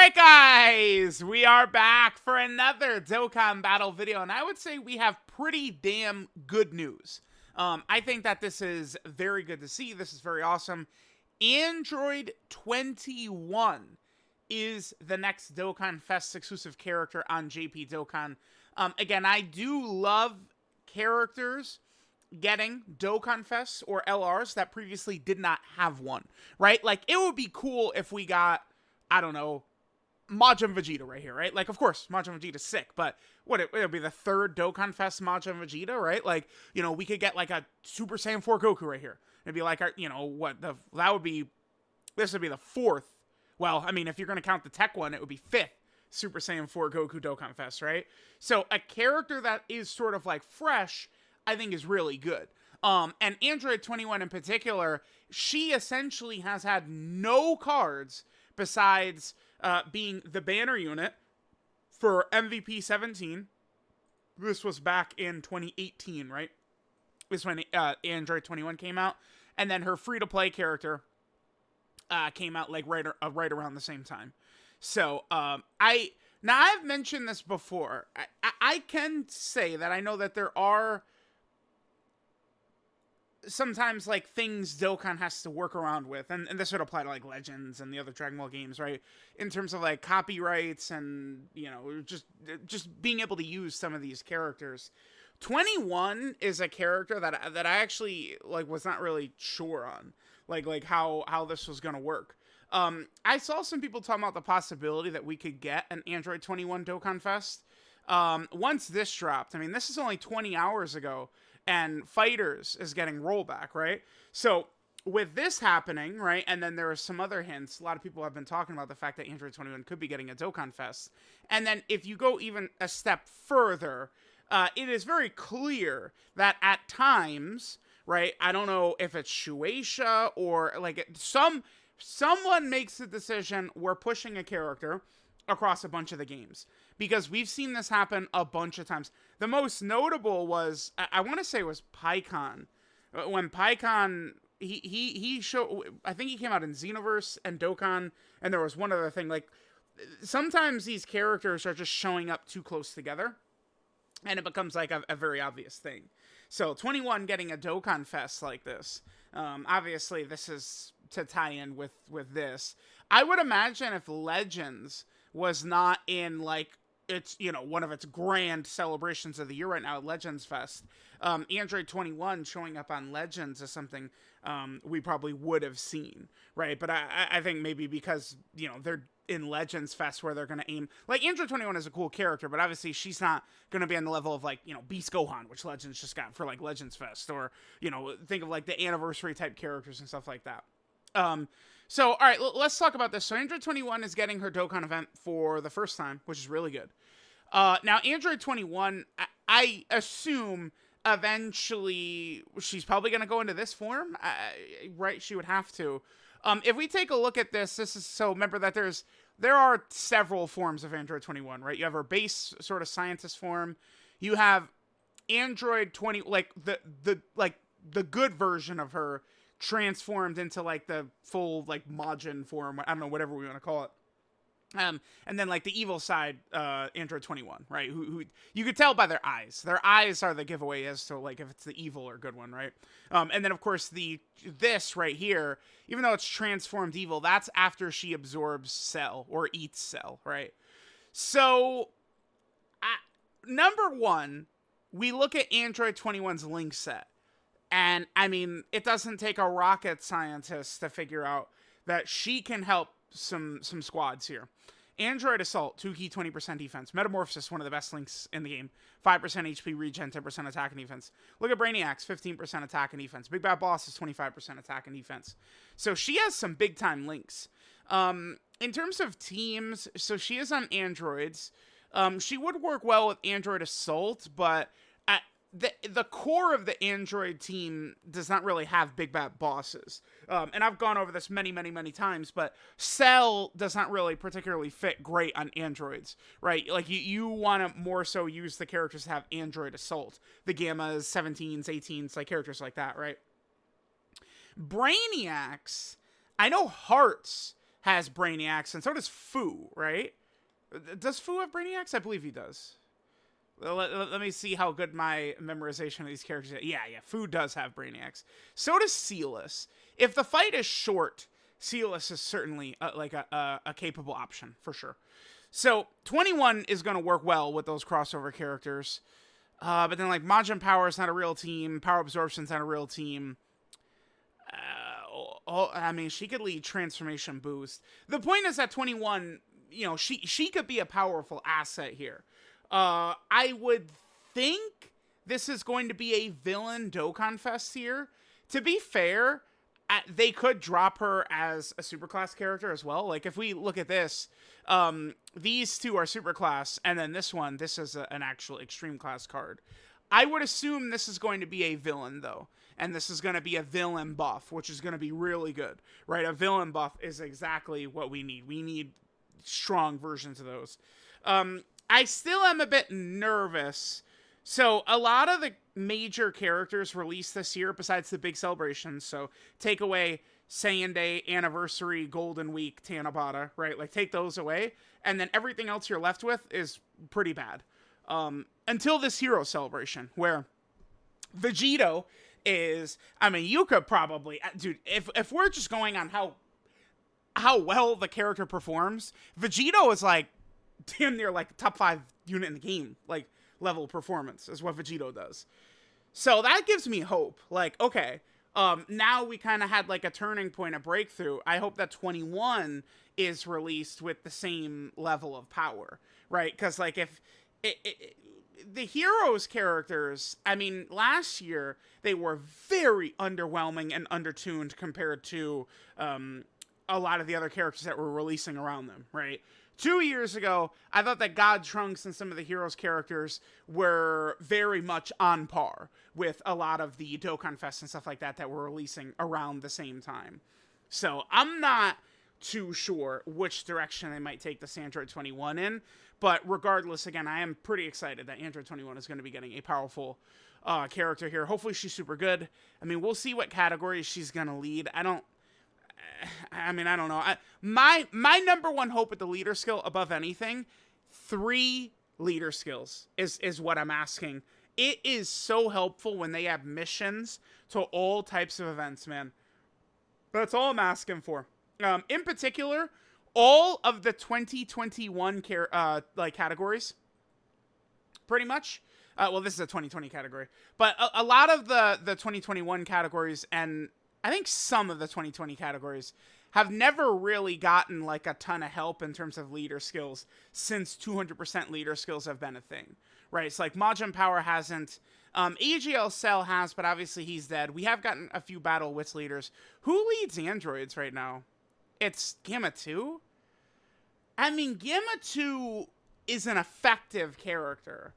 Alright guys, we are back for another Dokkan battle video, and I would say we have pretty damn good news. I think that this is very good to see. This is very awesome. Android 21 is the next Dokkan Fest exclusive character on JP Dokkan. Again, I do love characters getting Dokkan Fest or LRs that previously did not have one, right? Like, it would be cool if we got, I don't know, Majin Vegeta right here, right? Like, of course, Majin Vegeta's sick, but what, it would be the third Dokkan Fest Majin Vegeta, right? Like, you know, we could get, like, a Super Saiyan 4 Goku right here. It'd be like, you know, this would be the fourth. Well, I mean, if you're going to count the tech one, it would be fifth Super Saiyan 4 Goku Dokkan Fest, right? So, a character that is sort of, like, fresh, I think is really good. And Android 21 in particular, she essentially has had no cards besides being the banner unit for MVP 17. This was back in 2018, right? This is when Android 21 came out. And then her free-to-play character came out like right around the same time. So, I've mentioned this before. I can say that I know that there are sometimes, like, things Dokkan has to work around with, and this would apply to, like, Legends and the other Dragon Ball games, right? In terms of, like, copyrights and, you know, just being able to use some of these characters. 21 is a character that I actually, like, was not really sure on, like how this was gonna work. I saw some people talking about the possibility that we could get an Android 21 Dokkan Fest. Once this dropped, I mean, this is only 20 hours ago, and Fighters is getting rollback, right? So, with this happening, right, and then there are some other hints, a lot of people have been talking about the fact that Android 21 could be getting a Dokkan Fest. And then, if you go even a step further, it is very clear that at times, right, I don't know if it's Shueisha or, like, someone makes the decision, we're pushing a character across a bunch of the games, because we've seen this happen a bunch of times. The most notable was, I want to say it was PyCon. When PyCon, he showed, I think he came out in Xenoverse and Dokkan, and there was one other thing, like, sometimes these characters are just showing up too close together, and it becomes, like, a very obvious thing. So, 21 getting a Dokkan Fest like this, obviously this is to tie in with this. I would imagine if Legends was not in, like, it's, you know, one of its grand celebrations of the year right now, Legends Fest, Android 21 showing up on Legends is something we probably would have seen, right? But I think maybe because, you know, they're in Legends Fest where they're going to aim, like, Android 21 is a cool character, but obviously she's not going to be on the level of, like, you know, Beast Gohan, which Legends just got for, like, Legends Fest, or, you know, think of, like, the anniversary type characters and stuff like that. So, all right, let's talk about this. So, Android 21 is getting her Dokkan event for the first time, which is really good. Now, Android 21, I assume eventually she's probably going to go into this form, right? She would have to. If we take a look at this is, so remember that there are several forms of Android 21, right? You have her base sort of scientist form. You have Android 20, like the good version of her, transformed into, like, the full, like, Majin form, I don't know, whatever we want to call it. And then, like, the evil side, Android 21, right? Who you could tell by their eyes. Their eyes are the giveaway as to, like, if it's the evil or good one, right? And then, of course, this right here, even though it's transformed evil, that's after she absorbs Cell or eats Cell, right? So, number one, we look at Android 21's link set. And, I mean, it doesn't take a rocket scientist to figure out that she can help some squads here. Android Assault, 2 key, 20% defense. Metamorphosis, one of the best links in the game. 5% HP regen, 10% attack and defense. Look at Brainiacs, 15% attack and defense. Big Bad Boss is 25% attack and defense. So she has some big-time links. In terms of teams, so she is on androids. She would work well with Android Assault, but the core of the Android team does not really have big bad bosses. And I've gone over this many, many, many times, but Cell does not really particularly fit great on androids, right? Like, you want to more so use the characters that have Android Assault. The Gammas, 17s, 18s, like, characters like that, right? Brainiacs, I know Hearts has Brainiacs, and so does Fu, right? Does Fu have Brainiacs? I believe he does. Let me see how good my memorization of these characters is. Yeah, Fu does have Brainiacs. So does Sealus. If the fight is short, Sealus is certainly like a capable option, for sure. So 21 is going to work well with those crossover characters. But then, like, Majin Power is not a real team. Power Absorption's not a real team. I mean, she could lead Transformation Boost. The point is that 21, you know, she could be a powerful asset here. I would think this is going to be a villain Dokkan Fest here. To be fair, they could drop her as a superclass character as well. Like, if we look at this, these two are superclass, and then this is an actual extreme class card. I would assume this is going to be a villain, though. And this is going to be a villain buff, which is going to be really good, right? A villain buff is exactly what we need. We need strong versions of those. I still am a bit nervous. So a lot of the major characters released this year, besides the big celebrations, so take away Saiyan Day, Anniversary, Golden Week, Tanabata, right? Like, take those away, and then everything else you're left with is pretty bad. Until this Hero Celebration, where Vegito is, I mean, you could probably, dude, if we're just going on how well the character performs, Vegito is like damn near like top 5 unit in the game, like level performance is what Vegito does. So that gives me hope. Like, okay, now we kind of had like a turning point, a breakthrough. I hope that 21 is released with the same level of power, right? Because like if the Heroes characters, I mean, last year they were very underwhelming and undertuned compared to a lot of the other characters that were releasing around them, right? 2 years ago, I thought that God Trunks and some of the Heroes characters were very much on par with a lot of the Dokkan Fest and stuff like that that were releasing around the same time. So I'm not too sure which direction they might take this Android 21 in, but regardless, again, I am pretty excited that Android 21 is going to be getting a powerful character here. Hopefully she's super good. I mean, we'll see what categories she's going to lead. I don't know. My number one hope with the leader skill above anything, 3 leader skills is what I'm asking. It is so helpful when they have missions to all types of events, man. That's all I'm asking for. In particular, all of the 2021 categories, pretty much. Well, this is a 2020 category, but a lot of the 2021 categories, and I think some of the 2020 categories, have never really gotten like a ton of help in terms of leader skills since 200% leader skills have been a thing, right? It's like Majin Power hasn't, AGL Cell has, but obviously he's dead. We have gotten a few Battle Wits leaders. Who leads androids right now? It's Gamma 2? I mean, Gamma 2 is an effective character,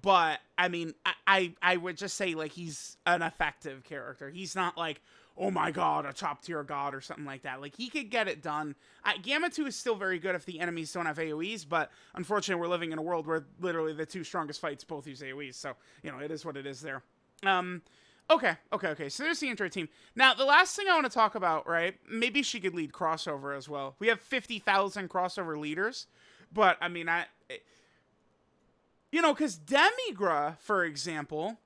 but I mean, I would just say like he's an effective character. He's not like, oh my god, a top tier god or something like that. Like, he could get it done. Gamma 2 is still very good if the enemies don't have AoEs, but unfortunately we're living in a world where literally the 2 strongest fights both use AoEs, so, you know, it is what it is there. Okay, so there's the Android team. Now, the last thing I want to talk about, right, maybe she could lead crossover as well. We have 50,000 crossover leaders, but, I mean, you know, because Demigra, for example,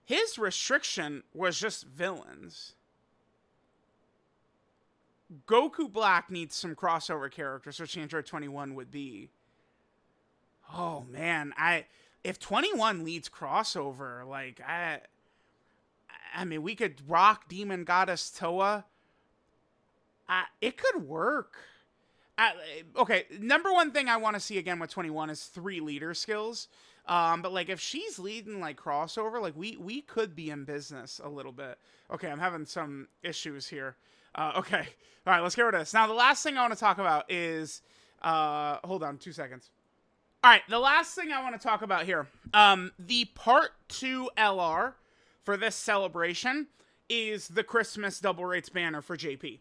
his restriction was just villains. Goku Black needs some crossover characters, which Android 21 would be. Oh, man, if 21 leads crossover, like, I mean, we could rock Demon Goddess Toa. It could work. Okay, number one thing I want to see again with 21 is 3 leader skills. But like if she's leading like crossover, like we could be in business a little bit. Okay, I'm having some issues here. Okay, all right, let's get rid of this. Now the last thing I want to talk about is, hold on 2 seconds. All right, the last thing I want to talk about here, the Part 2 LR for this celebration is the Christmas Double Rates banner for JP.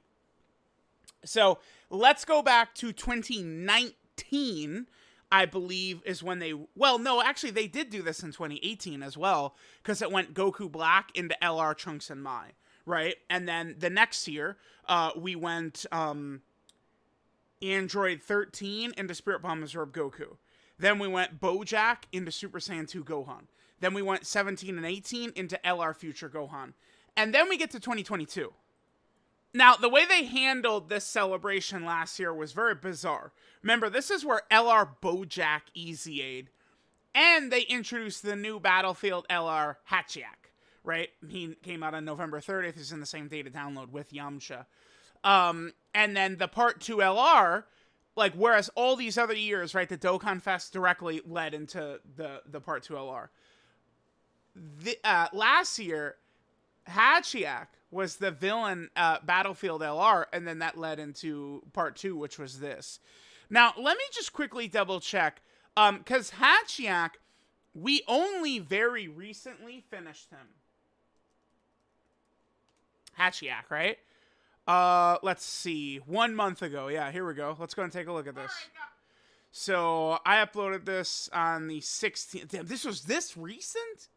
So let's go back to 2019, I believe, is when they... Well, no, actually, they did do this in 2018 as well, because it went Goku Black into LR Trunks and Mai, right? And then the next year, we went Android 13 into Spirit Bomb Absorb Goku. Then we went Bojack into Super Saiyan 2 Gohan. Then we went 17 and 18 into LR Future Gohan. And then we get to 2022. Now, the way they handled this celebration last year was very bizarre. Remember, this is where LR Bojack Easy-Aid, and they introduced the new Battlefield LR Hachiak, right? He came out on November 30th. He's in the same day to download with Yamcha. And then the Part 2 LR, like, whereas all these other years, right, the Dokkan Fest directly led into the Part 2 LR. Last year, Hachiak was the villain Battlefield LR, and then that led into Part 2, which was this. Now, let me just quickly double check, because Hachiak, we only very recently finished him. Hachiak, right? Let's see. 1 month ago. Yeah, here we go. Let's go and take a look at this. So, I uploaded this on the 16th. Damn, this was this recent?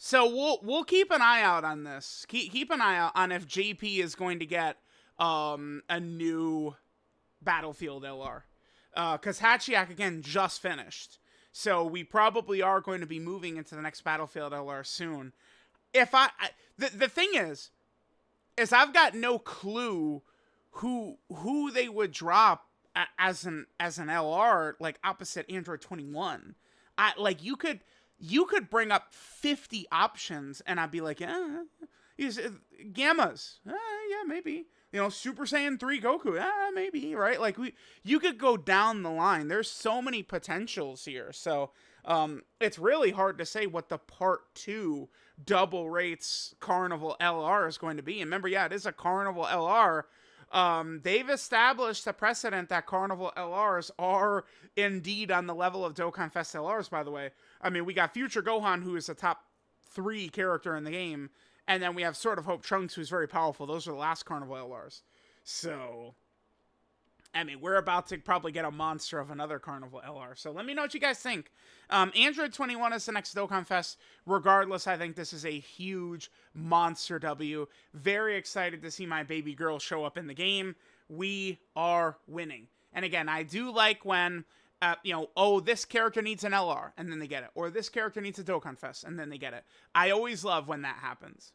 So, we'll keep an eye out on this. Keep an eye out on if JP is going to get a new Battlefield LR. Because Hachiak, again, just finished. So, we probably are going to be moving into the next Battlefield LR soon. The thing is I've got no clue who they would drop as an LR, like, opposite Android 21. You could bring up 50 options, and I'd be like, Gammas, yeah, maybe. You know, Super Saiyan 3 Goku, maybe, right? Like, you could go down the line. There's so many potentials here. So, it's really hard to say what the Part 2 double rates Carnival LR is going to be. And remember, yeah, it is a Carnival LR. They've established a precedent that Carnival LRs are indeed on the level of Dokkan Fest LRs, by the way. I mean, we got Future Gohan, who is a top 3 character in the game, and then we have Sword of Hope Trunks, who's very powerful. Those are the last Carnival LRs. So, I mean, we're about to probably get a monster of another Carnival LR. So let me know what you guys think. Android 21 is the next Dokkan Fest. Regardless, I think this is a huge monster W. Very excited to see my baby girl show up in the game. We are winning. And again, I do like when, this character needs an LR, and then they get it. Or this character needs a Dokkan Fest, and then they get it. I always love when that happens.